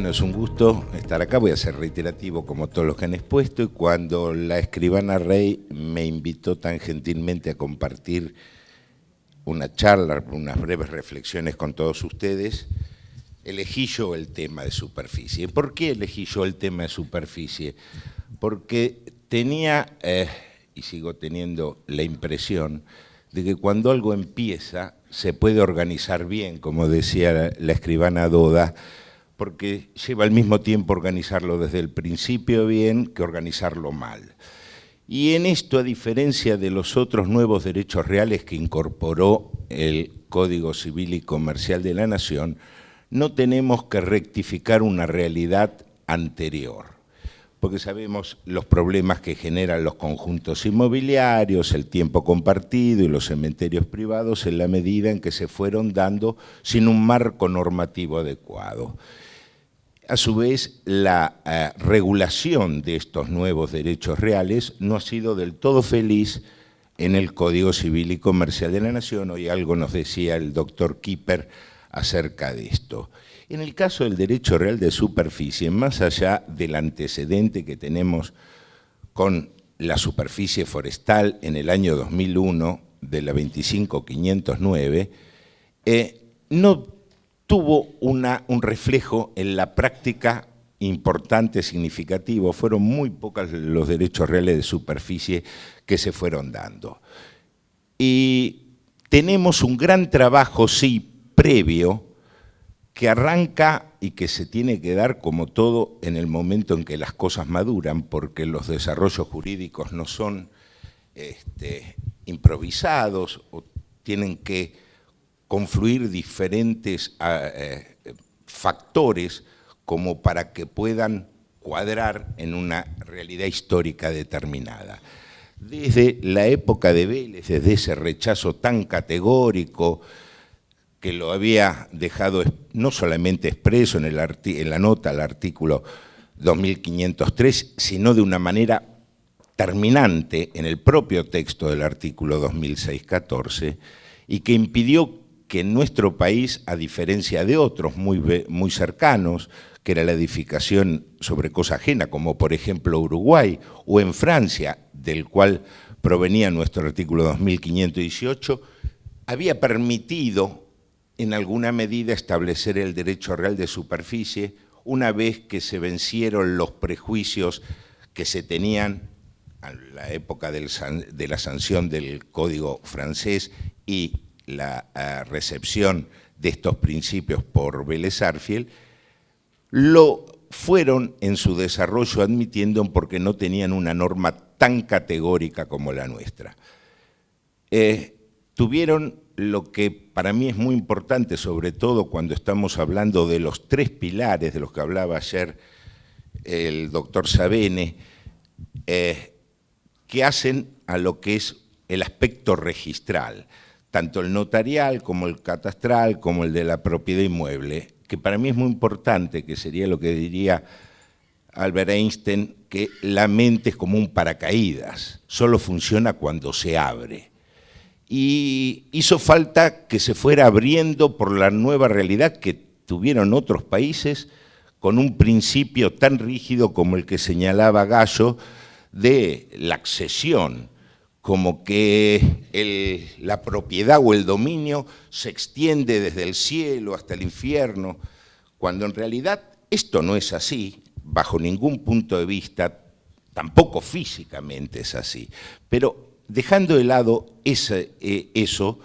Bueno, es un gusto estar acá, voy a ser reiterativo como todos los que han expuesto, y cuando la escribana Rey me invitó tan gentilmente a compartir una charla, unas breves reflexiones con todos ustedes, elegí yo el tema de superficie. ¿Por qué elegí yo el tema de superficie? Porque tenía, y sigo teniendo la impresión, de que cuando algo empieza se puede organizar bien, como decía la escribana Doda, porque lleva al mismo tiempo organizarlo desde el principio bien que organizarlo mal. Y en esto, a diferencia de los otros nuevos derechos reales que incorporó el Código Civil y Comercial de la Nación, no tenemos que rectificar una realidad anterior, porque sabemos los problemas que generan los conjuntos inmobiliarios, el tiempo compartido y los cementerios privados en la medida en que se fueron dando sin un marco normativo adecuado. A su vez, la regulación de estos nuevos derechos reales no ha sido del todo feliz en el Código Civil y Comercial de la Nación. Hoy algo nos decía el doctor Kipper acerca de esto. En el caso del derecho real de superficie, más allá del antecedente que tenemos con la superficie forestal en el año 2001 de la 25509, no tuvo un reflejo en la práctica importante, significativo. Fueron muy pocos los derechos reales de superficie que se fueron dando. Y tenemos un gran trabajo, sí, previo, que arranca y que se tiene que dar como todo en el momento en que las cosas maduran, porque los desarrollos jurídicos no son improvisados o tienen que confluir diferentes factores como para que puedan cuadrar en una realidad histórica determinada. Desde la época de Vélez, desde ese rechazo tan categórico que lo había dejado no solamente expreso en la nota al artículo 2503, sino de una manera terminante en el propio texto del artículo 2614, y que impidió que en nuestro país, a diferencia de otros muy cercanos, que era la edificación sobre cosa ajena, como por ejemplo Uruguay, o en Francia, del cual provenía nuestro artículo 2518, había permitido en alguna medida establecer el derecho real de superficie una vez que se vencieron los prejuicios que se tenían en la época de la sanción del Código francés y la recepción de estos principios por Vélez Sarsfield, lo fueron en su desarrollo admitiendo porque no tenían una norma tan categórica como la nuestra. Tuvieron lo que para mí es muy importante, sobre todo cuando estamos hablando de los tres pilares de los que hablaba ayer el doctor Sabene, que hacen a lo que es el aspecto registral, tanto el notarial como el catastral, como el de la propiedad inmueble, que para mí es muy importante, que sería lo que diría Albert Einstein, que la mente es como un paracaídas, solo funciona cuando se abre. Y hizo falta que se fuera abriendo por la nueva realidad que tuvieron otros países con un principio tan rígido como el que señalaba Gallo de la accesión, como que la propiedad o el dominio se extiende desde el cielo hasta el infierno, cuando en realidad esto no es así, bajo ningún punto de vista, tampoco físicamente es así. Pero dejando de lado eso,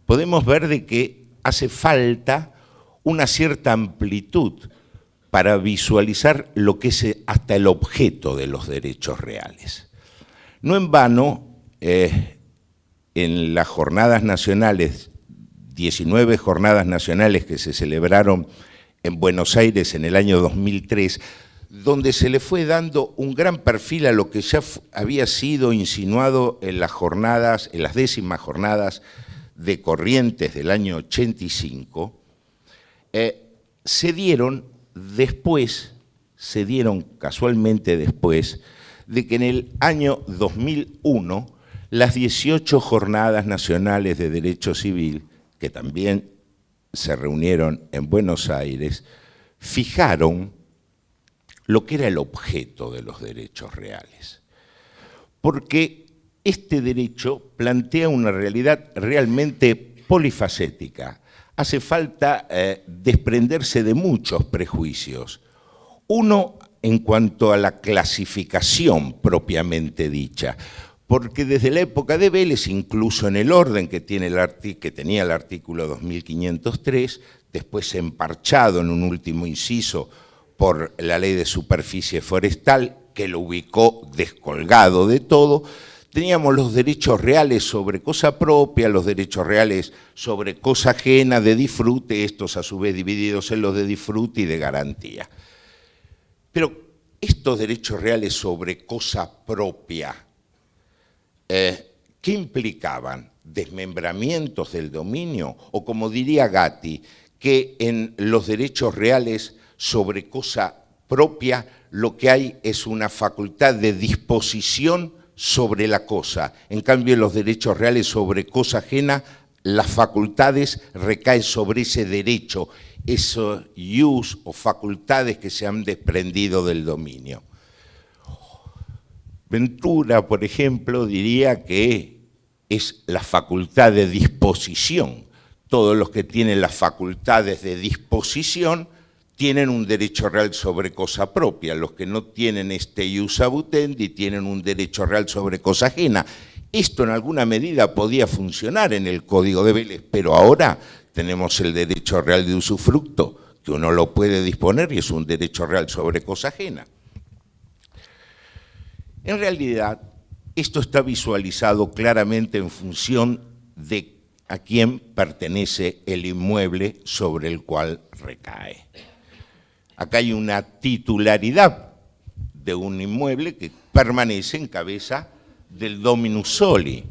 podemos ver de que hace falta una cierta amplitud para visualizar lo que es hasta el objeto de los derechos reales. No en vano, en las jornadas nacionales, 19 jornadas nacionales que se celebraron en Buenos Aires en el año 2003, donde se le fue dando un gran perfil a lo que ya había sido insinuado en las jornadas, en las 10º jornadas de Corrientes del año 85, se dieron casualmente después de que en el año 2001 las 18 jornadas nacionales de derecho civil, que también se reunieron en Buenos Aires, fijaron lo que era el objeto de los derechos reales. Porque este derecho plantea una realidad realmente polifacética. Hace falta desprenderse de muchos prejuicios. Uno, en cuanto a la clasificación propiamente dicha, porque desde la época de Vélez, incluso en el orden que tenía el artículo 2503, después emparchado en un último inciso por la Ley de Superficie Forestal, que lo ubicó descolgado de todo, teníamos los derechos reales sobre cosa propia, los derechos reales sobre cosa ajena, de disfrute, estos a su vez divididos en los de disfrute y de garantía. Pero estos derechos reales sobre cosa propia, ¿qué implicaban? ¿Desmembramientos del dominio? O como diría Gatti, que en los derechos reales sobre cosa propia lo que hay es una facultad de disposición sobre la cosa. En cambio, en los derechos reales sobre cosa ajena, las facultades recaen sobre ese derecho, esos ius o facultades que se han desprendido del dominio. Ventura, por ejemplo, diría que es la facultad de disposición. Todos los que tienen las facultades de disposición tienen un derecho real sobre cosa propia. Los que no tienen este ius abutendi tienen un derecho real sobre cosa ajena. Esto en alguna medida podía funcionar en el Código de Vélez, pero ahora tenemos el derecho real de usufructo, que uno lo puede disponer y es un derecho real sobre cosa ajena. En realidad, esto está visualizado claramente en función de a quién pertenece el inmueble sobre el cual recae. Acá hay una titularidad de un inmueble que permanece en cabeza del dominus soli,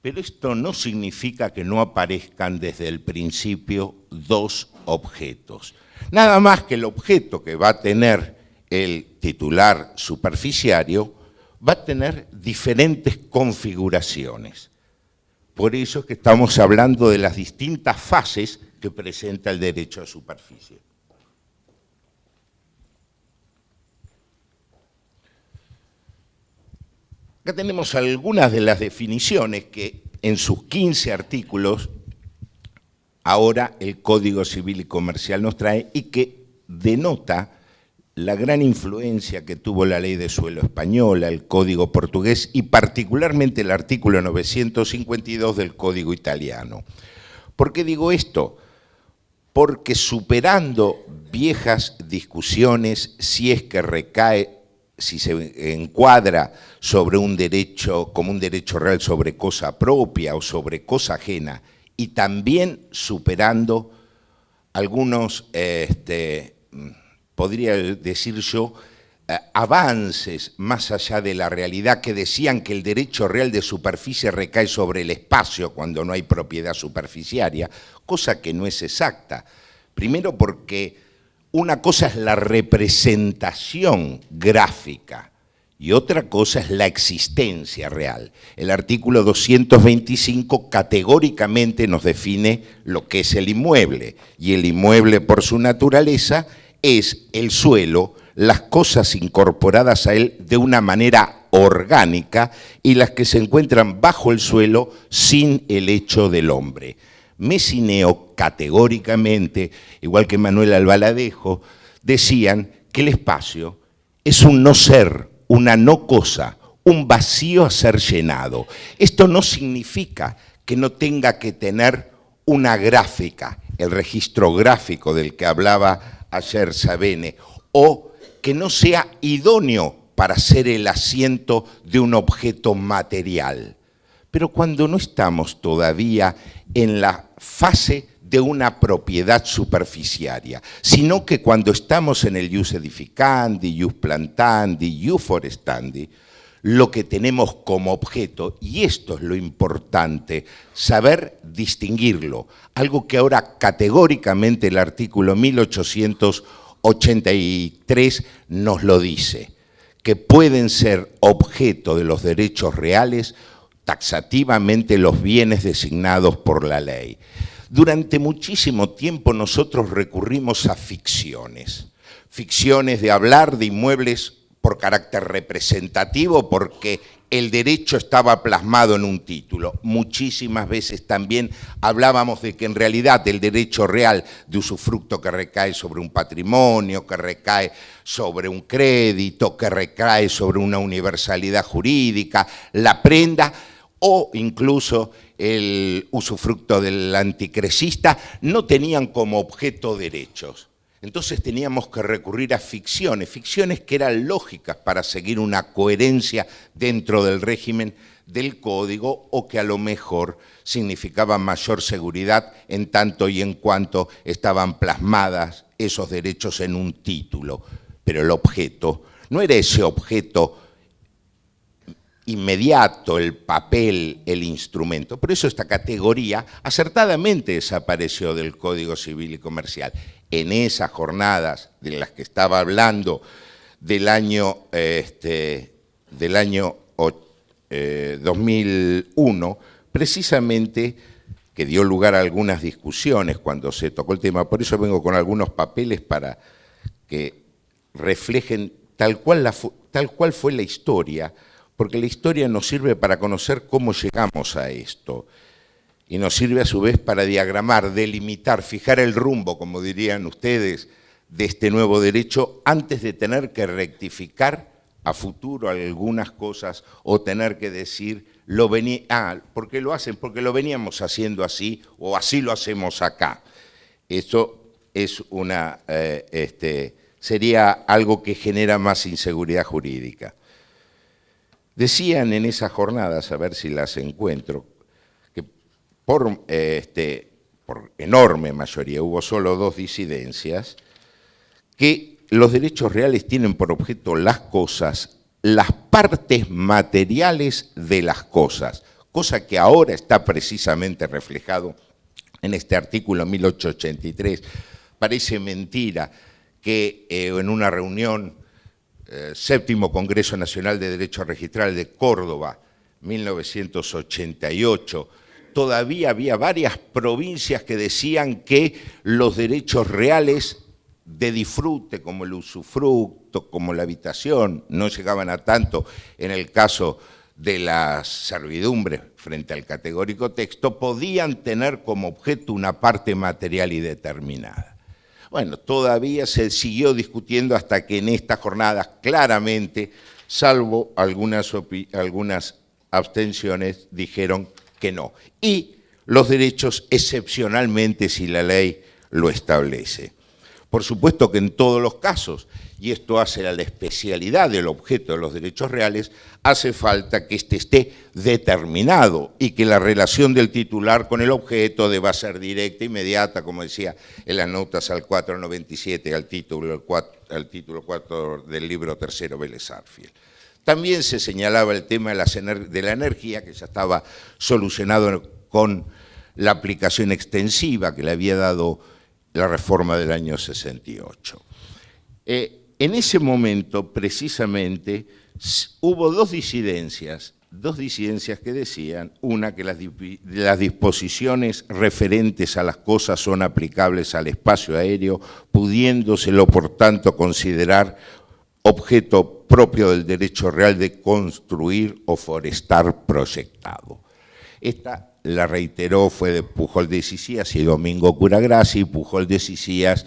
pero esto no significa que no aparezcan desde el principio dos objetos. Nada más que el objeto que va a tener el titular superficiario va a tener diferentes configuraciones. Por eso es que estamos hablando de las distintas fases que presenta el derecho a superficie. Acá tenemos algunas de las definiciones que en sus 15 artículos ahora el Código Civil y Comercial nos trae y que denota la gran influencia que tuvo la Ley de Suelo española, el Código portugués y particularmente el artículo 952 del Código italiano. ¿Por qué digo esto? Porque superando viejas discusiones, si es que recae, si se encuadra sobre un derecho, como un derecho real sobre cosa propia o sobre cosa ajena, y también superando algunos, podría decir yo, avances más allá de la realidad que decían que el derecho real de superficie recae sobre el espacio cuando no hay propiedad superficiaria, cosa que no es exacta. Primero porque una cosa es la representación gráfica y otra cosa es la existencia real. El artículo 225 categóricamente nos define lo que es el inmueble, y el inmueble por su naturaleza es el suelo, las cosas incorporadas a él de una manera orgánica y las que se encuentran bajo el suelo sin el hecho del hombre. Messineo categóricamente, igual que Manuel Albaladejo, decían que el espacio es un no ser, una no cosa, un vacío a ser llenado. Esto no significa que no tenga que tener una gráfica, el registro gráfico del que hablaba ayer Sabene, o que no sea idóneo para ser el asiento de un objeto material. Pero cuando no estamos todavía en la fase de una propiedad superficiaria, sino que cuando estamos en el ius edificandi, ius plantandi, ius forestandi, lo que tenemos como objeto, y esto es lo importante, saber distinguirlo, algo que ahora categóricamente el artículo 1883 nos lo dice, que pueden ser objeto de los derechos reales taxativamente los bienes designados por la ley. Durante muchísimo tiempo nosotros recurrimos a ficciones de hablar de inmuebles por carácter representativo, porque el derecho estaba plasmado en un título. Muchísimas veces también hablábamos de que en realidad el derecho real de usufructo que recae sobre un patrimonio, que recae sobre un crédito, que recae sobre una universalidad jurídica, la prenda o incluso el usufructo del anticrecista, no tenían como objeto derechos. Entonces teníamos que recurrir a ficciones que eran lógicas para seguir una coherencia dentro del régimen del código o que a lo mejor significaban mayor seguridad en tanto y en cuanto estaban plasmadas esos derechos en un título. Pero el objeto no era ese objeto inmediato, el papel, el instrumento. Por eso esta categoría acertadamente desapareció del Código Civil y Comercial. En esas jornadas de las que estaba hablando del año 2001, precisamente que dio lugar a algunas discusiones cuando se tocó el tema. Por eso vengo con algunos papeles para que reflejen tal cual fue la historia, porque la historia nos sirve para conocer cómo llegamos a esto y nos sirve a su vez para diagramar, delimitar, fijar el rumbo, como dirían ustedes, de este nuevo derecho antes de tener que rectificar a futuro algunas cosas o tener que decir, ¿por qué lo hacen? Porque lo veníamos haciendo así o así lo hacemos acá. Eso es sería algo que genera más inseguridad jurídica. Decían en esas jornadas, a ver si las encuentro, que por enorme mayoría, hubo solo 2 disidencias, que los derechos reales tienen por objeto las cosas, las partes materiales de las cosas, cosa que ahora está precisamente reflejado en este artículo 1883. Parece mentira que en una reunión Séptimo Congreso Nacional de Derecho Registral de Córdoba, 1988, todavía había varias provincias que decían que los derechos reales de disfrute, como el usufructo, como la habitación, no llegaban a tanto en el caso de las servidumbres frente al categórico texto, podían tener como objeto una parte material y determinada. Bueno, todavía se siguió discutiendo hasta que en estas jornadas claramente, salvo algunas abstenciones, dijeron que no. Y los derechos excepcionalmente si la ley lo establece. Por supuesto que en todos los casos, y esto hace a la especialidad del objeto de los derechos reales, hace falta que éste esté determinado y que la relación del titular con el objeto deba ser directa, inmediata, como decía en las notas al 497, al título 4 del libro tercero Vélez Arfield. También se señalaba el tema de la energía, que ya estaba solucionado con la aplicación extensiva que le había dado la reforma del año 68. En ese momento, precisamente, hubo dos disidencias que decían, una, que las disposiciones referentes a las cosas son aplicables al espacio aéreo, pudiéndoselo, por tanto, considerar objeto propio del derecho real de construir o forestar proyectado. Esta la reiteró, fue de Pujol de Sicías y Domingo Curagrassi. Pujol de Sicías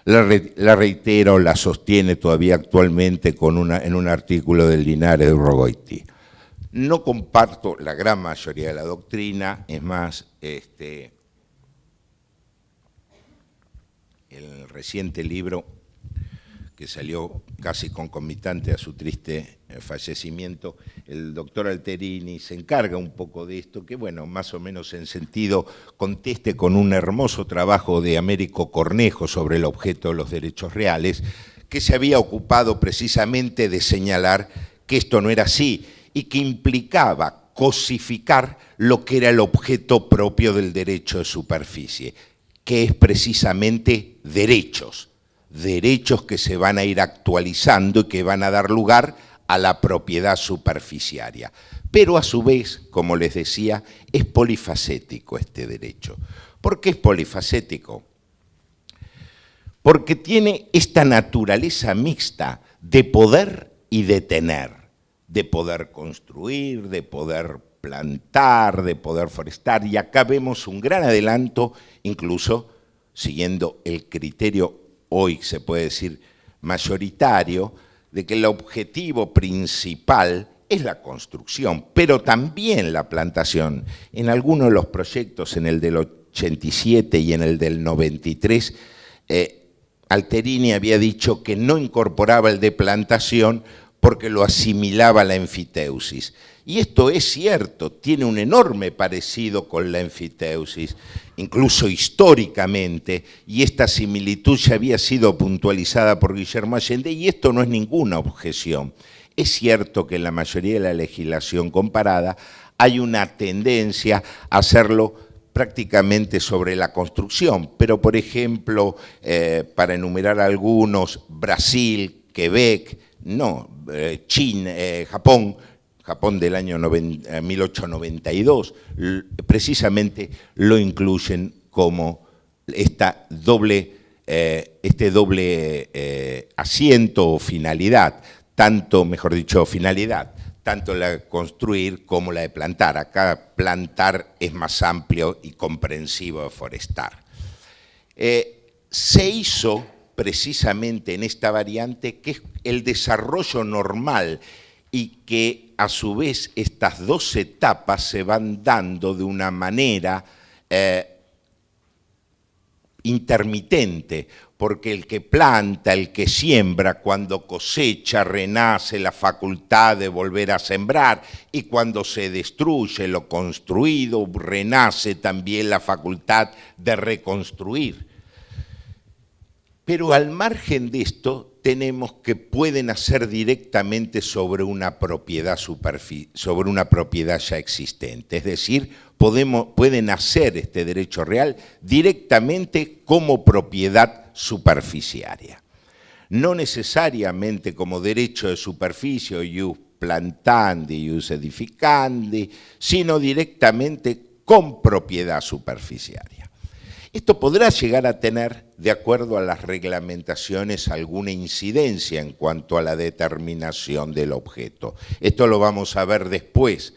la reitera o la sostiene todavía actualmente en un artículo del Linares de Urrogoiti. No comparto la gran mayoría de la doctrina, es más, el reciente libro que salió casi concomitante a su triste fallecimiento, el doctor Alterini se encarga un poco de esto, que bueno, más o menos en sentido conteste con un hermoso trabajo de Américo Cornejo sobre el objeto de los derechos reales, que se había ocupado precisamente de señalar que esto no era así y que implicaba cosificar lo que era el objeto propio del derecho de superficie, que es precisamente derechos que se van a ir actualizando y que van a dar lugar a la propiedad superficiaria. Pero a su vez, como les decía, es polifacético este derecho, ¿Por qué es polifacético? Porque tiene esta naturaleza mixta de poder y de tener, de poder construir, de poder plantar, de poder forestar, y acá vemos un gran adelanto, incluso siguiendo el criterio, hoy se puede decir mayoritario, de que el objetivo principal es la construcción, pero también la plantación. En algunos de los proyectos, en el del 87 y en el del 93, Alterini había dicho que no incorporaba el de plantación porque lo asimilaba a la enfiteusis. Y esto es cierto, tiene un enorme parecido con la enfiteusis, incluso históricamente, y esta similitud ya había sido puntualizada por Guillermo Allende, y esto no es ninguna objeción. Es cierto que en la mayoría de la legislación comparada hay una tendencia a hacerlo prácticamente sobre la construcción, pero por ejemplo, para enumerar algunos, Brasil, Quebec, no, China, Japón del año 1892, precisamente lo incluyen como este doble asiento o finalidad, tanto, mejor dicho, finalidad, tanto la de construir como la de plantar. Acá plantar es más amplio y comprensivo de forestar. Se hizo precisamente en esta variante, que es el desarrollo normal y que a su vez estas dos etapas se van dando de una manera intermitente, porque el que planta, el que siembra, cuando cosecha, renace la facultad de volver a sembrar, y cuando se destruye lo construido, renace también la facultad de reconstruir. Pero al margen de esto, tenemos que pueden hacer directamente sobre una propiedad ya existente. Es decir, pueden hacer este derecho real directamente como propiedad superficiaria. No necesariamente como derecho de superficie, ius plantandi, ius edificandi, sino directamente con propiedad superficiaria. Esto podrá llegar a tener, de acuerdo a las reglamentaciones, alguna incidencia en cuanto a la determinación del objeto. Esto lo vamos a ver después.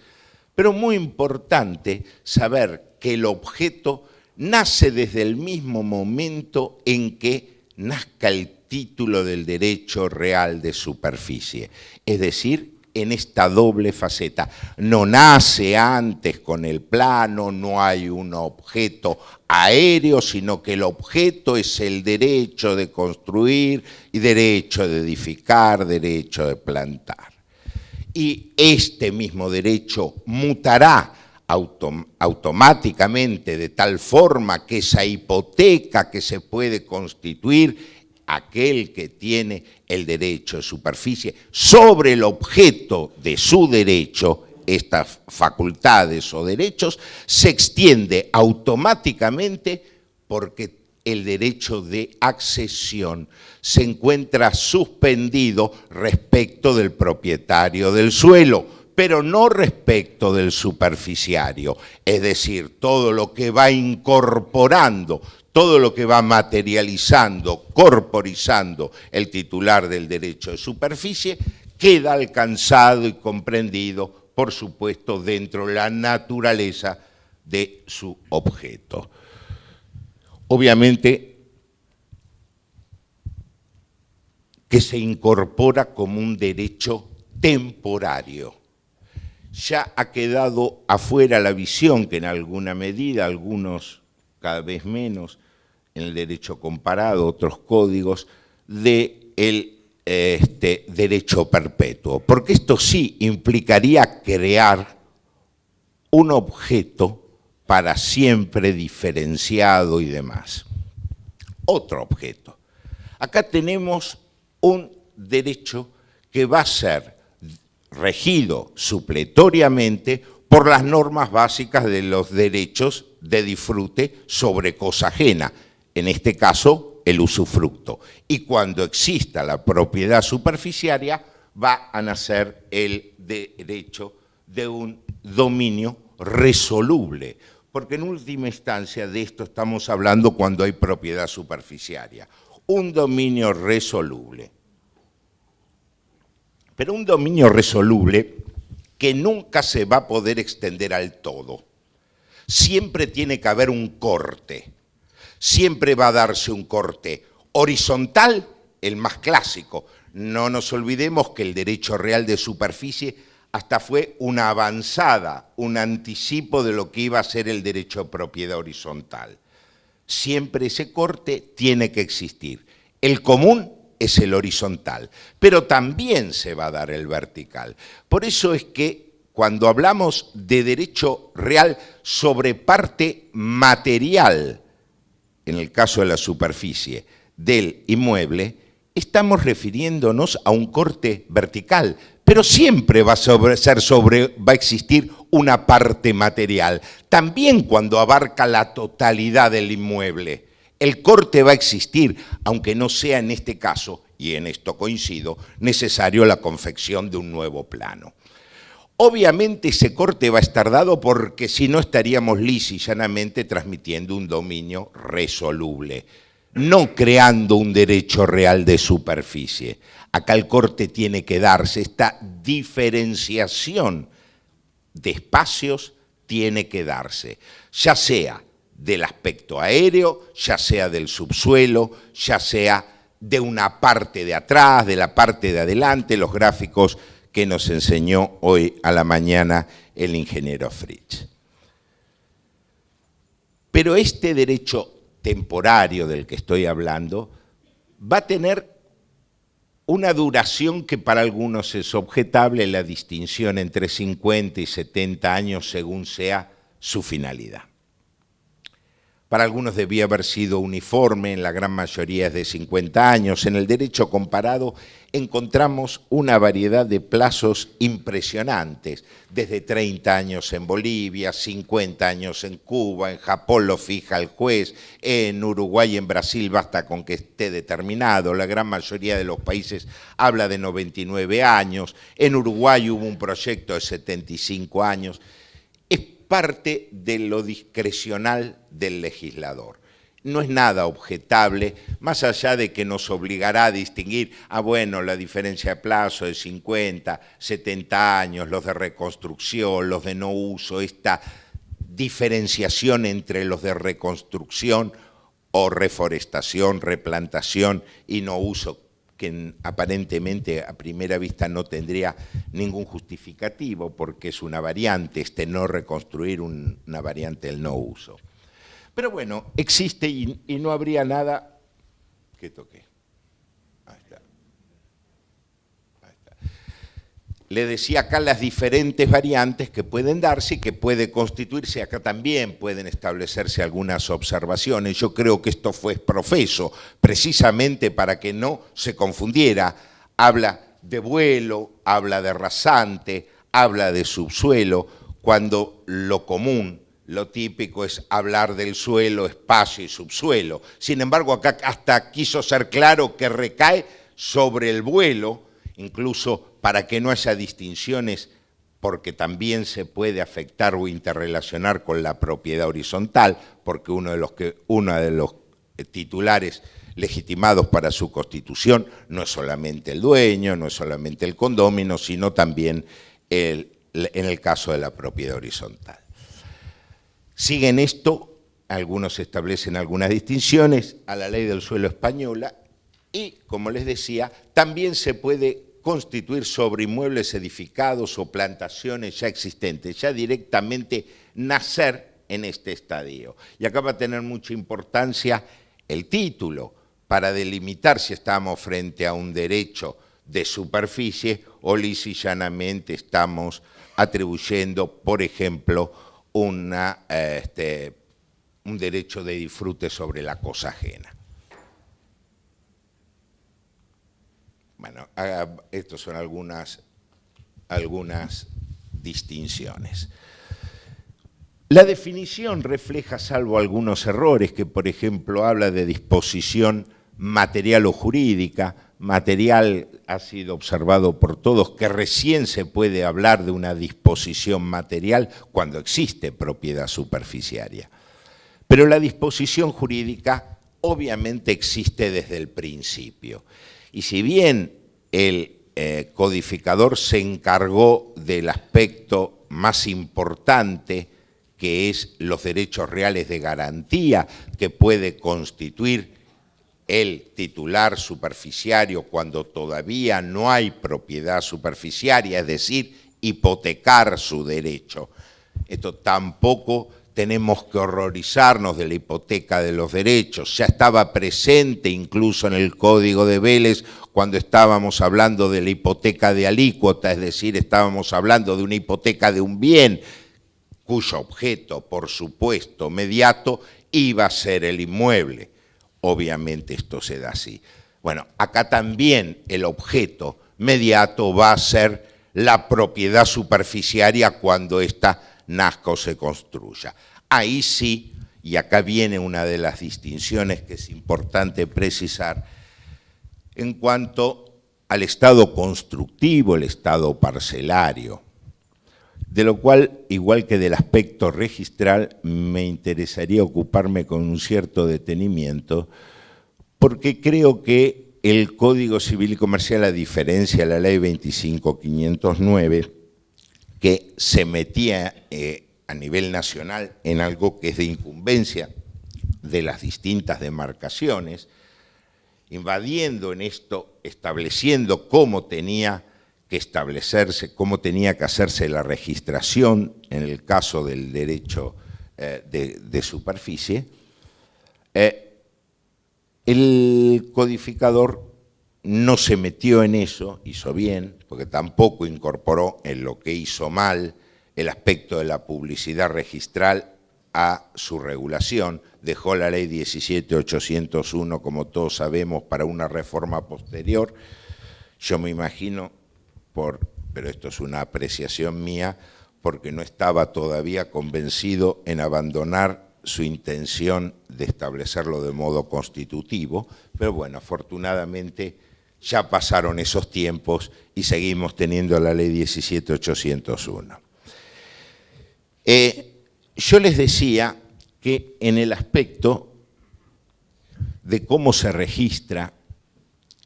Pero muy importante saber que el objeto nace desde el mismo momento en que nazca el título del derecho real de superficie. Es decir, en esta doble faceta. No nace antes con el plano, no hay un objeto aéreo, sino que el objeto es el derecho de construir y derecho de edificar, derecho de plantar. Y este mismo derecho mutará automáticamente de tal forma que esa hipoteca que se puede constituir aquel que tiene el derecho de superficie sobre el objeto de su derecho, estas facultades o derechos, se extiende automáticamente porque el derecho de accesión se encuentra suspendido respecto del propietario del suelo, pero no respecto del superficiario. Es decir, todo lo que va incorporando, todo lo que va materializando, corporizando el titular del derecho de superficie, queda alcanzado y comprendido, por supuesto, dentro de la naturaleza de su objeto. Obviamente que se incorpora como un derecho temporario. Ya ha quedado afuera la visión que en alguna medida, algunos cada vez menos, en el derecho comparado, otros códigos, del derecho perpetuo. Porque esto sí implicaría crear un objeto para siempre diferenciado y demás. Otro objeto. Acá tenemos un derecho que va a ser regido supletoriamente por las normas básicas de los derechos de disfrute sobre cosa ajena, en este caso el usufructo. Y cuando exista la propiedad superficiaria, va a nacer el derecho de un dominio resoluble, porque en última instancia de esto estamos hablando cuando hay propiedad superficiaria. Un dominio resoluble. Pero un dominio resoluble que nunca se va a poder extender al todo. Siempre tiene que haber un corte. Siempre va a darse un corte horizontal, el más clásico. No nos olvidemos que el derecho real de superficie hasta fue una avanzada, un anticipo de lo que iba a ser el derecho de propiedad horizontal. Siempre ese corte tiene que existir. El común es el horizontal, pero también se va a dar el vertical. Por eso es que cuando hablamos de derecho real sobre parte material, en el caso de la superficie del inmueble, estamos refiriéndonos a un corte vertical, pero siempre va a existir una parte material. También cuando abarca la totalidad del inmueble, el corte va a existir, aunque no sea en este caso, y en esto coincido, necesario la confección de un nuevo plano. Obviamente ese corte va a estar dado porque si no estaríamos lisa y llanamente transmitiendo un dominio resoluble, no creando un derecho real de superficie. Acá el corte tiene que darse, esta diferenciación de espacios tiene que darse, ya sea del aspecto aéreo, ya sea del subsuelo, ya sea de una parte de atrás, de la parte de adelante, los gráficos que nos enseñó hoy a la mañana el ingeniero Fritz. Pero este derecho temporario del que estoy hablando va a tener una duración que para algunos es objetable, la distinción entre 50 y 70 años según sea su finalidad. Para algunos debía haber sido uniforme, en la gran mayoría es de 50 años. En el derecho comparado encontramos una variedad de plazos impresionantes, desde 30 años en Bolivia, 50 años en Cuba, en Japón lo fija el juez, en Uruguay y en Brasil basta con que esté determinado, la gran mayoría de los países habla de 99 años, en Uruguay hubo un proyecto de 75 años, parte de lo discrecional del legislador. No es nada objetable, más allá de que nos obligará a distinguir, bueno, la diferencia de plazo de 50, 70 años, los de reconstrucción, los de no uso, esta diferenciación entre los de reconstrucción o reforestación, replantación y no uso, que aparentemente a primera vista no tendría ningún justificativo porque es una variante, no reconstruir una variante del no uso. Pero bueno, existe y no habría nada que toque. Ahí está. Ahí está. Le decía acá las diferentes variantes que pueden darse y que puede constituirse. Acá también pueden establecerse algunas observaciones. Yo creo que esto fue profeso, precisamente para que no se confundiera. Habla de vuelo, habla de rasante, habla de subsuelo, cuando lo común, lo típico es hablar del suelo, espacio y subsuelo. Sin embargo, acá hasta quiso ser claro que recae sobre el vuelo, incluso para que no haya distinciones, porque también se puede afectar o interrelacionar con la propiedad horizontal, porque uno de los titulares legitimados para su constitución no es solamente el dueño, no es solamente el condómino, sino también en el caso de la propiedad horizontal. Siguen esto, algunos establecen algunas distinciones a la ley del suelo española y, como les decía, también se puede constituir sobre inmuebles edificados o plantaciones ya existentes, ya directamente nacer en este estadio. Y acá va a tener mucha importancia el título para delimitar si estamos frente a un derecho de superficie o lisa y llanamente estamos atribuyendo, por ejemplo, un derecho de disfrute sobre la cosa ajena. Bueno, estas son algunas distinciones. La definición refleja, salvo algunos errores, que por ejemplo habla de disposición material o jurídica, material ha sido observado por todos, que recién se puede hablar de una disposición material cuando existe propiedad superficiaria. Pero la disposición jurídica obviamente existe desde el principio. Y si bien el codificador se encargó del aspecto más importante, que es los derechos reales de garantía que puede constituir el titular superficiario cuando todavía no hay propiedad superficiaria, es decir, hipotecar su derecho. Esto tampoco tenemos que horrorizarnos de la hipoteca de los derechos, ya estaba presente incluso en el Código de Vélez cuando estábamos hablando de la hipoteca de alícuota, es decir, estábamos hablando de una hipoteca de un bien cuyo objeto, por supuesto, mediato, iba a ser el inmueble. Obviamente esto se da así. Bueno, acá también el objeto mediato va a ser la propiedad superficiaria cuando ésta nazca o se construya. Ahí sí, y acá viene una de las distinciones que es importante precisar, en cuanto al estado constructivo, el estado parcelario, de lo cual, igual que del aspecto registral, me interesaría ocuparme con un cierto detenimiento, porque creo que el Código Civil y Comercial, a diferencia de la Ley 25.509, que se metía a nivel nacional en algo que es de incumbencia de las distintas demarcaciones, invadiendo en esto, estableciendo cómo tenía que establecerse, cómo tenía que hacerse la registración en el caso del derecho de superficie, el codificador no se metió en eso, hizo bien, porque tampoco incorporó en lo que hizo mal el aspecto de la publicidad registral a su regulación, dejó la ley 17.801, como todos sabemos, para una reforma posterior. Yo me imagino, pero esto es una apreciación mía, porque no estaba todavía convencido en abandonar su intención de establecerlo de modo constitutivo, pero bueno, afortunadamente ya pasaron esos tiempos y seguimos teniendo la ley 17.801. Yo les decía que en el aspecto de cómo se registra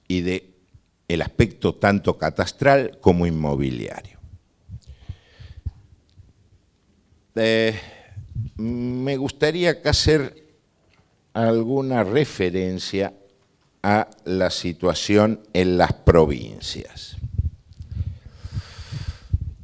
y de el aspecto tanto catastral como inmobiliario. Me gustaría acá hacer alguna referencia a la situación en las provincias.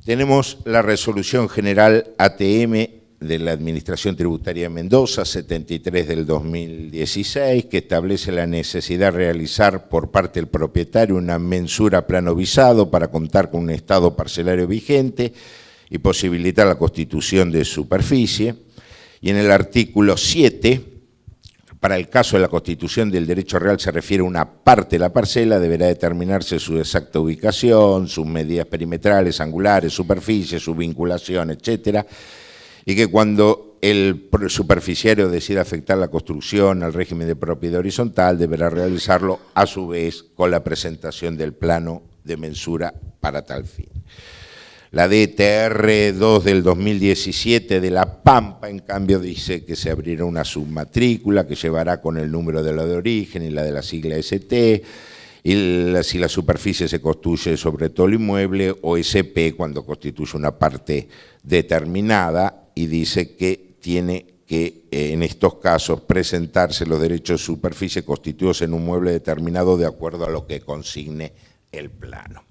Tenemos la Resolución General ATM de la Administración Tributaria de Mendoza, 73 del 2016, que establece la necesidad de realizar por parte del propietario una mensura a plano visado para contar con un estado parcelario vigente y posibilitar la constitución de superficie. Y en el artículo 7, para el caso de la constitución del derecho real se refiere a una parte de la parcela, deberá determinarse su exacta ubicación, sus medidas perimetrales, angulares, superficie, su vinculación, etcétera, y que cuando el superficiario decida afectar la construcción al régimen de propiedad horizontal, deberá realizarlo a su vez con la presentación del plano de mensura para tal fin. La DTR 2 del 2017 de La Pampa, en cambio, dice que se abrirá una submatrícula que llevará con el número de la de origen y la de la sigla ST, y si la superficie se construye sobre todo el inmueble, o SP cuando constituye una parte determinada, y dice que tiene que, en estos casos, presentarse los derechos de superficie constituidos en un mueble determinado de acuerdo a lo que consigne el plano.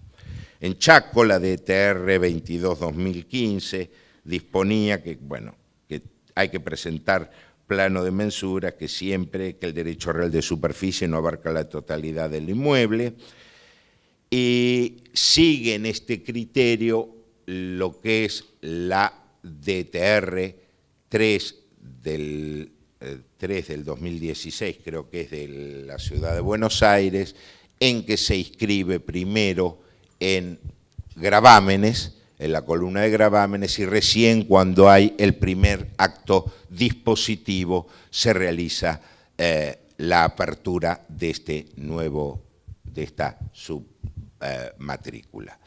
En Chaco, la DTR 22-2015 disponía que, bueno, que hay que presentar plano de mensura, que siempre que el derecho real de superficie no abarca la totalidad del inmueble, y sigue en este criterio lo que es la DTR 3 del 2016, creo que es de la Ciudad de Buenos Aires, en que se inscribe primero en gravámenes, en la columna de gravámenes, y recién cuando hay el primer acto dispositivo se realiza la apertura de este nuevo de esta submatrícula.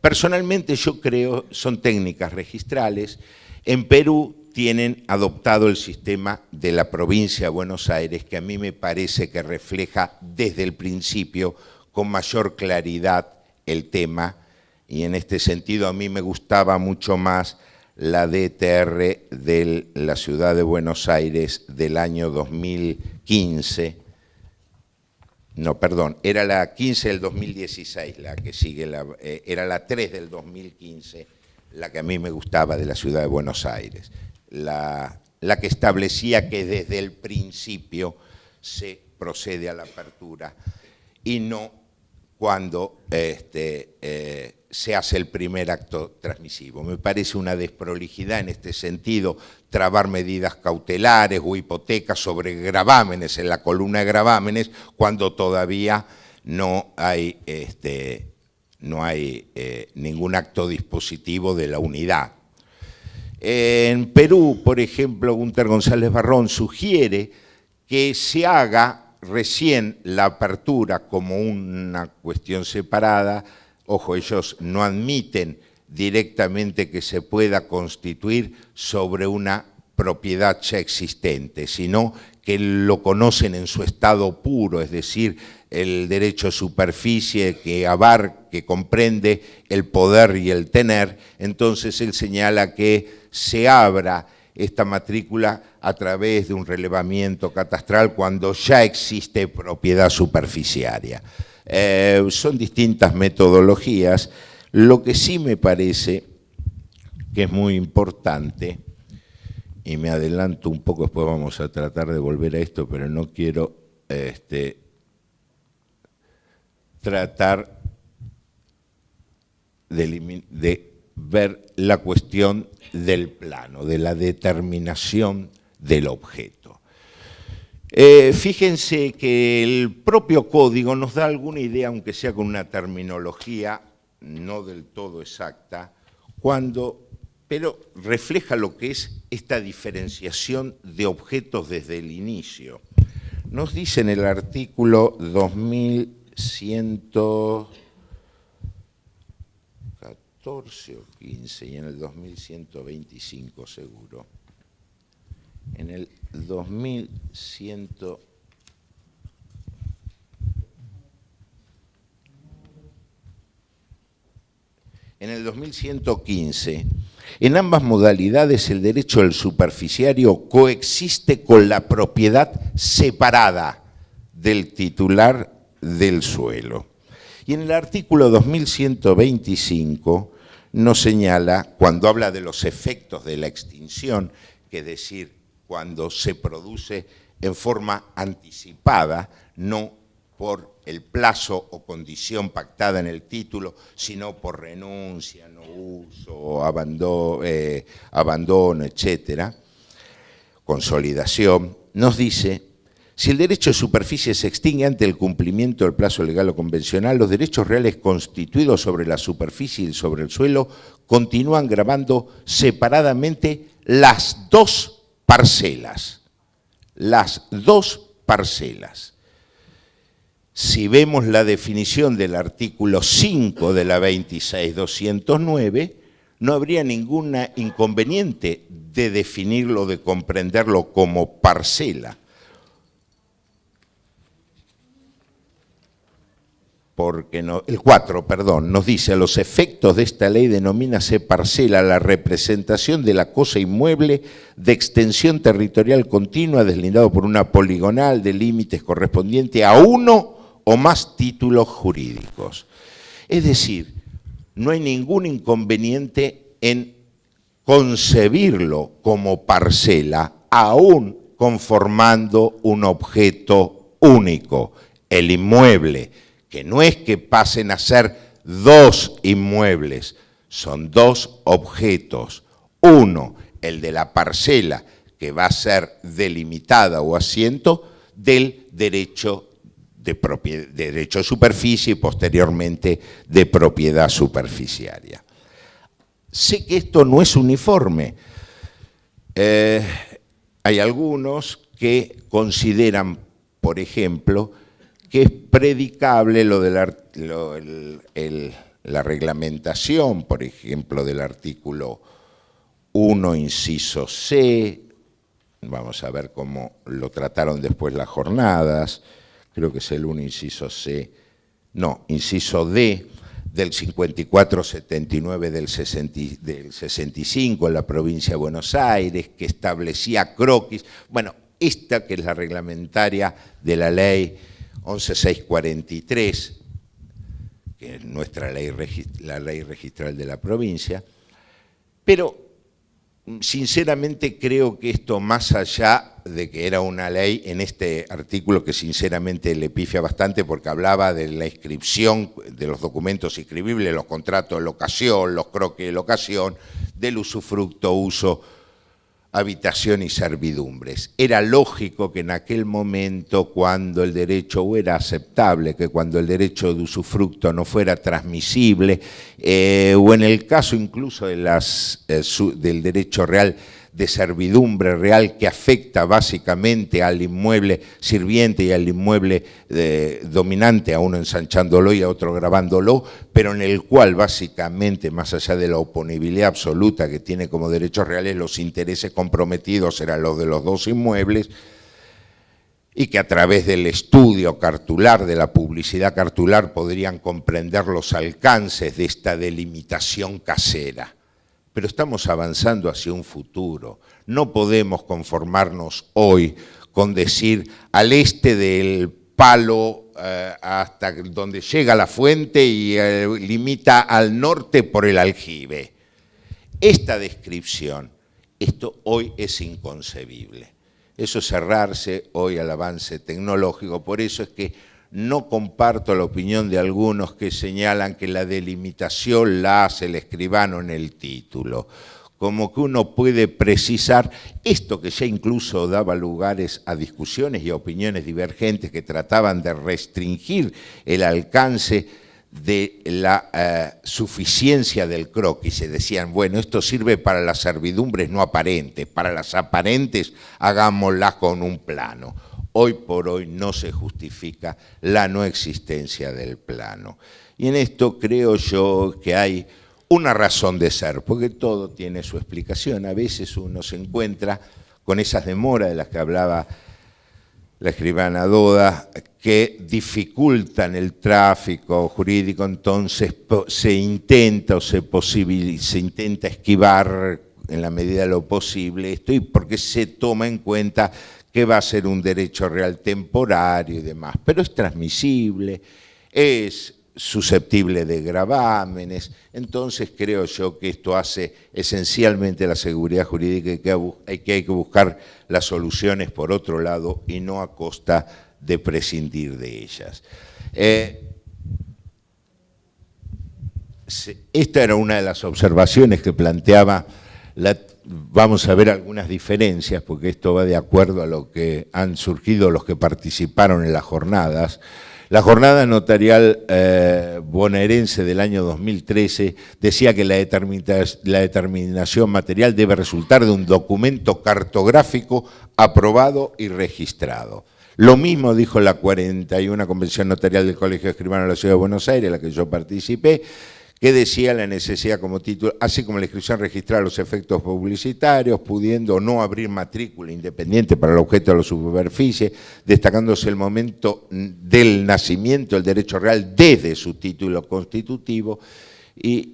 Personalmente yo creo, son técnicas registrales. En Perú tienen adoptado el sistema de la provincia de Buenos Aires, que a mí me parece que refleja desde el principio con mayor claridad el tema, y en este sentido a mí me gustaba mucho más la DTR de la ciudad de Buenos Aires del año 2015, no, perdón, era la 15 del 2016, la que sigue, era la 3 del 2015, la que a mí me gustaba de la ciudad de Buenos Aires, la que establecía que desde el principio se procede a la apertura y no cuando se hace el primer acto transmisivo. Me parece una desprolijidad en este sentido trabar medidas cautelares o hipotecas sobre gravámenes, en la columna de gravámenes, cuando todavía no hay ningún acto dispositivo de la unidad. En Perú, por ejemplo, Gunter González Barrón sugiere que se haga recién la apertura como una cuestión separada. Ojo, ellos no admiten directamente que se pueda constituir sobre una propiedad ya existente, sino que lo conocen en su estado puro, es decir, el derecho a superficie que comprende el poder y el tener. Entonces él señala que se abra esta matrícula a través de un relevamiento catastral cuando ya existe propiedad superficiaria. Son distintas metodologías. Lo que sí me parece que es muy importante, y me adelanto un poco, después vamos a tratar de volver a esto, pero no quiero tratar de ver la cuestión del plano, de la determinación del objeto. Fíjense que el propio código nos da alguna idea, aunque sea con una terminología no del todo exacta, pero refleja lo que es esta diferenciación de objetos desde el inicio. Nos dice en el artículo 2114 o 15 y en el 2125 seguro. En el 2100. En el 2115, en ambas modalidades el derecho del superficiario coexiste con la propiedad separada del titular del suelo. Y en el artículo 2125 nos señala, cuando habla de los efectos de la extinción, que es decir, cuando se produce en forma anticipada, no por el plazo o condición pactada en el título, sino por renuncia, no uso, abandono, etcétera, consolidación, nos dice: si el derecho de superficie se extingue ante el cumplimiento del plazo legal o convencional, los derechos reales constituidos sobre la superficie y sobre el suelo continúan gravando separadamente las dos parcelas. Las dos parcelas. Si vemos la definición del artículo 5 de la 26.209, no habría ningún inconveniente de definirlo, de comprenderlo como parcela. Porque no, el 4, perdón, nos dice: a los efectos de esta ley denomínase parcela la representación de la cosa inmueble de extensión territorial continua deslindado por una poligonal de límites correspondiente a uno o más títulos jurídicos. Es decir, no hay ningún inconveniente en concebirlo como parcela, aún conformando un objeto único, el inmueble, que no es que pasen a ser dos inmuebles, son dos objetos. Uno, el de la parcela, que va a ser delimitada o asiento del derecho de derecho de superficie y posteriormente de propiedad superficiaria. Sé que esto no es uniforme. Hay algunos que consideran, por ejemplo, que predicable lo de la reglamentación, por ejemplo, del artículo 1, inciso C. Vamos a ver cómo lo trataron después las jornadas. Creo que es el 1, inciso C. No, inciso D, del 54-79 del 65 en la provincia de Buenos Aires, que establecía croquis. Bueno, esta que es la reglamentaria de la ley 11643, que es nuestra ley, la ley registral de la provincia, pero sinceramente creo que esto, más allá de que era una ley, en este artículo que sinceramente le pifia bastante porque hablaba de la inscripción de los documentos inscribibles, los contratos de locación, los croquis de locación, del usufructo, uso, habitación y servidumbres. Era lógico que en aquel momento, cuando el derecho, o era aceptable que cuando el derecho de usufructo no fuera transmisible, o en el caso incluso de del derecho real de servidumbre real, que afecta básicamente al inmueble sirviente y al inmueble dominante, a uno ensanchándolo y a otro grabándolo, pero en el cual básicamente, más allá de la oponibilidad absoluta que tiene como derechos reales, los intereses comprometidos eran los de los dos inmuebles, y que a través del estudio cartular, de la publicidad cartular, podrían comprender los alcances de esta delimitación casera. Pero estamos avanzando hacia un futuro. No podemos conformarnos hoy con decir al este del palo hasta donde llega la fuente y limita al norte por el aljibe. Esta descripción, esto hoy es inconcebible. Eso es cerrarse hoy al avance tecnológico. Por eso es que no comparto la opinión de algunos que señalan que la delimitación la hace el escribano en el título. Como que uno puede precisar esto, que ya incluso daba lugares a discusiones y a opiniones divergentes que trataban de restringir el alcance de la suficiencia del croquis. Se decían, bueno, esto sirve para las servidumbres no aparentes, para las aparentes hagámoslas con un plano. Hoy por hoy no se justifica la no existencia del plano. Y en esto creo yo que hay una razón de ser, porque todo tiene su explicación. A veces uno se encuentra con esas demoras de las que hablaba la escribana Doda, que dificultan el tráfico jurídico, entonces se intenta esquivar en la medida de lo posible esto, y porque se toma en cuenta que va a ser un derecho real temporario y demás, pero es transmisible, es susceptible de gravámenes. Entonces creo yo que esto hace esencialmente la seguridad jurídica y que hay que buscar las soluciones por otro lado y no a costa de prescindir de ellas. Esta era una de las observaciones que planteaba. Vamos a ver algunas diferencias, porque esto va de acuerdo a lo que han surgido los que participaron en las jornadas. La jornada notarial bonaerense del año 2013 decía que la determinación material debe resultar de un documento cartográfico aprobado y registrado. Lo mismo dijo la 41 Convención Notarial del Colegio de Escribanos de la Ciudad de Buenos Aires, en la que yo participé, que decía la necesidad como título, así como la inscripción registrada a los efectos publicitarios, pudiendo no abrir matrícula independiente para el objeto de la superficie, destacándose el momento del nacimiento del derecho real desde su título constitutivo, y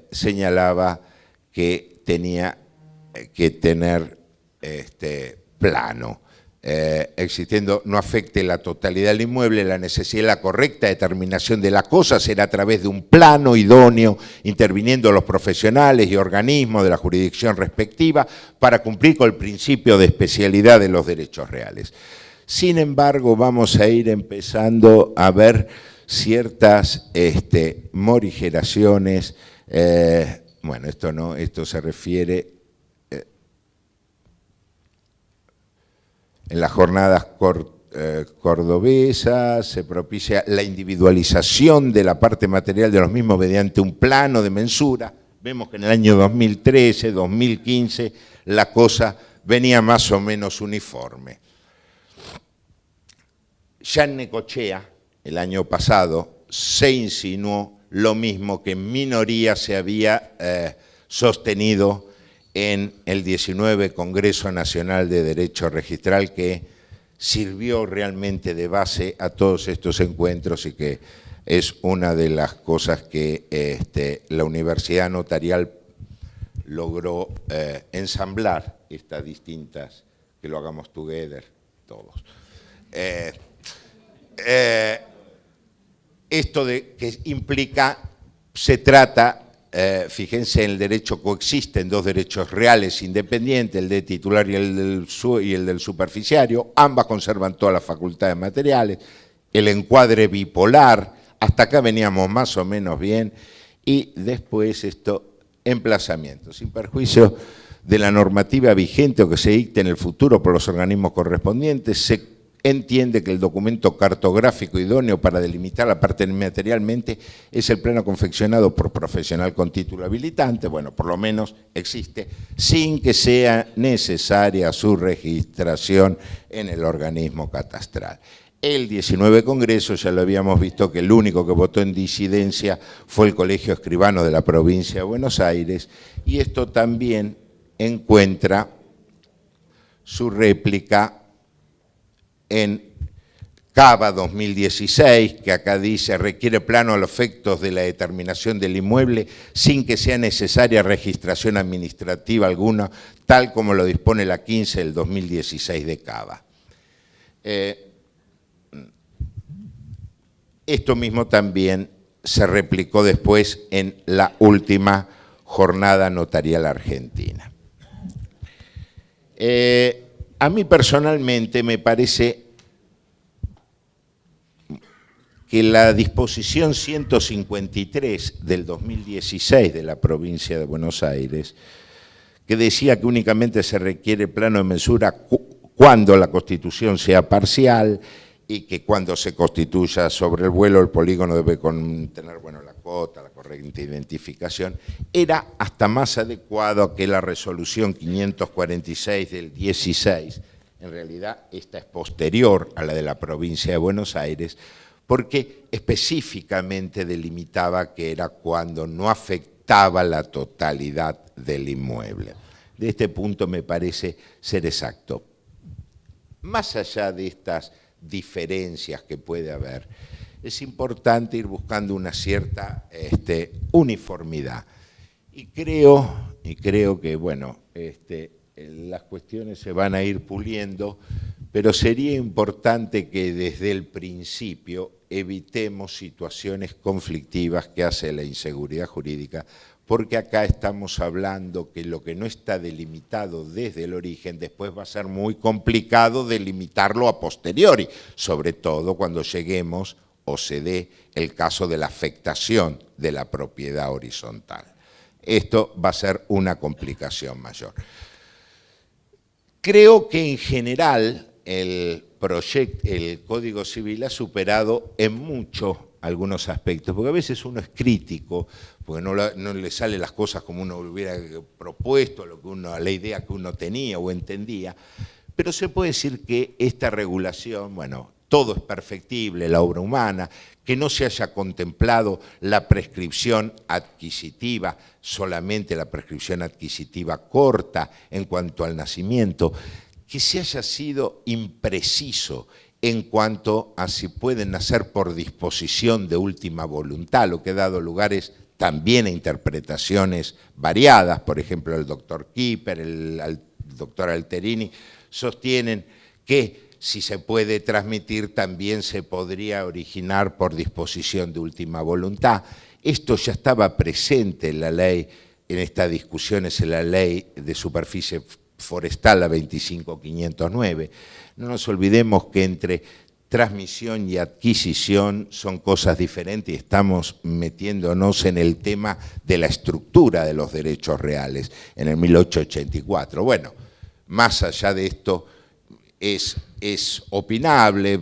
señalaba que tenía que tener plano. Existiendo no afecte la totalidad del inmueble, la necesidad de la correcta determinación de la cosa será a través de un plano idóneo, interviniendo los profesionales y organismos de la jurisdicción respectiva para cumplir con el principio de especialidad de los derechos reales. Sin embargo, vamos a ir empezando a ver ciertas morigeraciones. Bueno, esto no, esto se refiere en las jornadas cordobesas, se propicia la individualización de la parte material de los mismos mediante un plano de mensura. Vemos que en el año 2013, 2015, la cosa venía más o menos uniforme. Ya en Necochea, el año pasado, se insinuó lo mismo que en minoría se había sostenido en el 19 Congreso Nacional de Derecho Registral, que sirvió realmente de base a todos estos encuentros y que es una de las cosas que la Universidad Notarial logró ensamblar, estas distintas, que lo hagamos together, todos. Esto de que implica, se trata, fíjense, en el derecho coexisten dos derechos reales independientes, el de titular y el del superficiario, ambas conservan todas las facultades materiales, el encuadre bipolar, hasta acá veníamos más o menos bien, y después emplazamiento, sin perjuicio de la normativa vigente o que se dicte en el futuro por los organismos correspondientes, se entiende que el documento cartográfico idóneo para delimitar la parte materialmente es el plano confeccionado por profesional con título habilitante, bueno, por lo menos existe, sin que sea necesaria su registración en el organismo catastral. El 19 Congreso, ya lo habíamos visto, que el único que votó en disidencia fue el Colegio Escribano de la provincia de Buenos Aires, y esto también encuentra su réplica en Cava 2016, que acá dice, requiere plano a los efectos de la determinación del inmueble sin que sea necesaria registración administrativa alguna, tal como lo dispone la 15 del 2016 de Cava. Esto mismo también se replicó después en la última jornada notarial argentina. A mí personalmente me parece que la disposición 153 del 2016 de la provincia de Buenos Aires, que decía que únicamente se requiere plano de mensura cuando la constitución sea parcial y que cuando se constituya sobre el vuelo el polígono debe contener, bueno, la cota, la correcta identificación, era hasta más adecuado que la resolución 546 del 16. En realidad esta es posterior a la de la provincia de Buenos Aires, porque específicamente delimitaba que era cuando no afectaba la totalidad del inmueble. De este punto me parece ser exacto. Más allá de estas diferencias que puede haber, es importante ir buscando una cierta uniformidad. Y creo que, bueno, las cuestiones se van a ir puliendo, pero sería importante que desde el principio evitemos situaciones conflictivas que hace la inseguridad jurídica, porque acá estamos hablando que lo que no está delimitado desde el origen, después va a ser muy complicado delimitarlo a posteriori, sobre todo cuando lleguemos o se dé el caso de la afectación de la propiedad horizontal. Esto va a ser una complicación mayor. Creo que en general el Código Civil ha superado en mucho algunos aspectos, porque a veces uno es crítico, porque no le salen las cosas como uno hubiera propuesto, la idea que uno tenía o entendía, pero se puede decir que esta regulación, bueno, todo es perfectible, la obra humana, que no se haya contemplado la prescripción adquisitiva, solamente la prescripción adquisitiva corta en cuanto al nacimiento, que se haya sido impreciso en cuanto a si pueden nacer por disposición de última voluntad, lo que ha dado lugares también a interpretaciones variadas. Por ejemplo, el doctor Kipper, el doctor Alterini, sostienen que si se puede transmitir también se podría originar por disposición de última voluntad. Esto ya estaba presente en la ley, en estas discusiones en la ley de superficie forestal, la 25.509. No nos olvidemos que entre transmisión y adquisición son cosas diferentes y estamos metiéndonos en el tema de la estructura de los derechos reales en el 1884. Bueno, más allá de esto es opinable.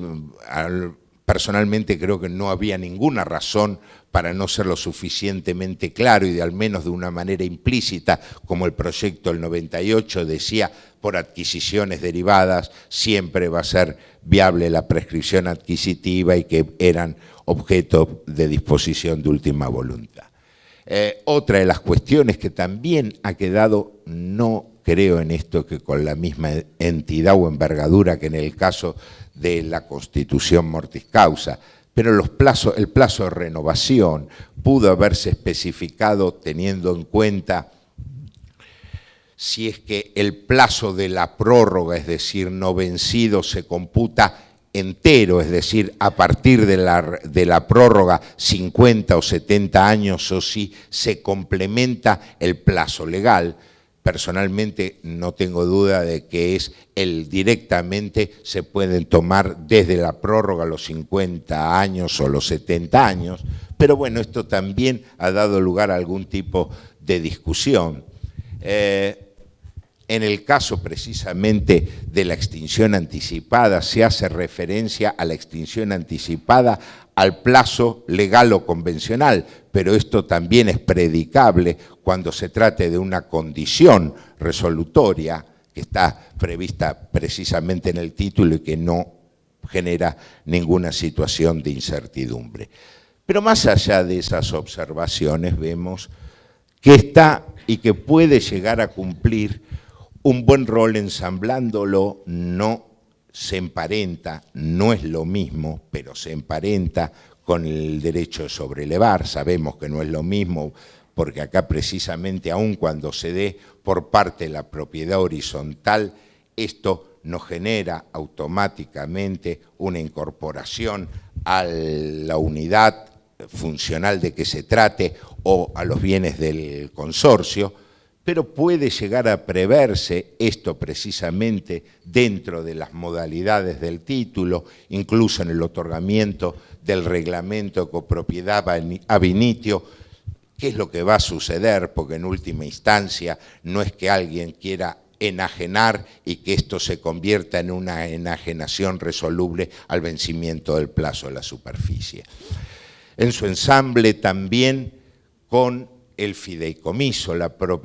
Personalmente creo que no había ninguna razón para no ser lo suficientemente claro y de al menos de una manera implícita, como el proyecto del 98 decía, por adquisiciones derivadas siempre va a ser viable la prescripción adquisitiva y que eran objeto de disposición de última voluntad. Otra de las cuestiones que también ha quedado, no creo en esto que con la misma entidad o envergadura que en el caso de la Constitución mortis causa, pero el plazo de renovación pudo haberse especificado teniendo en cuenta si es que el plazo de la prórroga, es decir, no vencido, se computa entero, es decir, a partir de la prórroga 50 o 70 años, o si se complementa el plazo legal. Personalmente no tengo duda de que directamente se pueden tomar desde la prórroga los 50 años o los 70 años, pero bueno, esto también ha dado lugar a algún tipo de discusión. En el caso precisamente de la extinción anticipada, se hace referencia a la extinción anticipada al plazo legal o convencional, pero esto también es predicable cuando se trate de una condición resolutoria que está prevista precisamente en el título y que no genera ninguna situación de incertidumbre. Pero más allá de esas observaciones vemos que está y que puede llegar a cumplir un buen rol ensamblándolo, no se emparenta, no es lo mismo, pero se emparenta con el derecho de sobrelevar. Sabemos que no es lo mismo, porque acá precisamente, aun cuando se dé por parte de la propiedad horizontal, esto no genera automáticamente una incorporación a la unidad funcional de que se trate o a los bienes del consorcio, pero puede llegar a preverse esto precisamente dentro de las modalidades del título, incluso en el otorgamiento del reglamento de copropiedad ab initio. ¿Qué es lo que va a suceder? Porque en última instancia no es que alguien quiera enajenar y que esto se convierta en una enajenación resoluble al vencimiento del plazo de la superficie. En su ensamble también con el fideicomiso,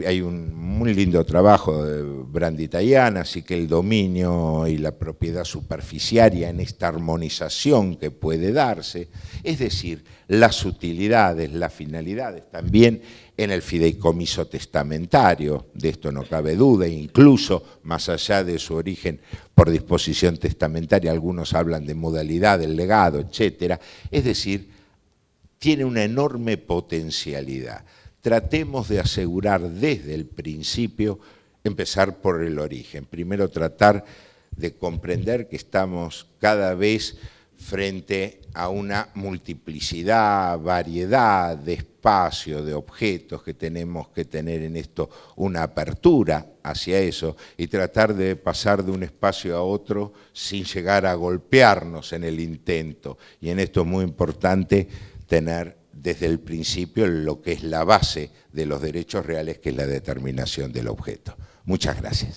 hay un muy lindo trabajo de Brandi Tayana, así que el dominio y la propiedad superficiaria en esta armonización que puede darse, es decir, las utilidades, las finalidades también en el fideicomiso testamentario, de esto no cabe duda, incluso más allá de su origen por disposición testamentaria, algunos hablan de modalidad del legado, etcétera, es decir, tiene una enorme potencialidad. Tratemos de asegurar desde el principio, empezar por el origen. Primero tratar de comprender que estamos cada vez frente a una multiplicidad, variedad de espacios, de objetos que tenemos que tener en esto, una apertura hacia eso y tratar de pasar de un espacio a otro sin llegar a golpearnos en el intento. Y en esto es muy importante tener desde el principio lo que es la base de los derechos reales, que es la determinación del objeto. Muchas gracias.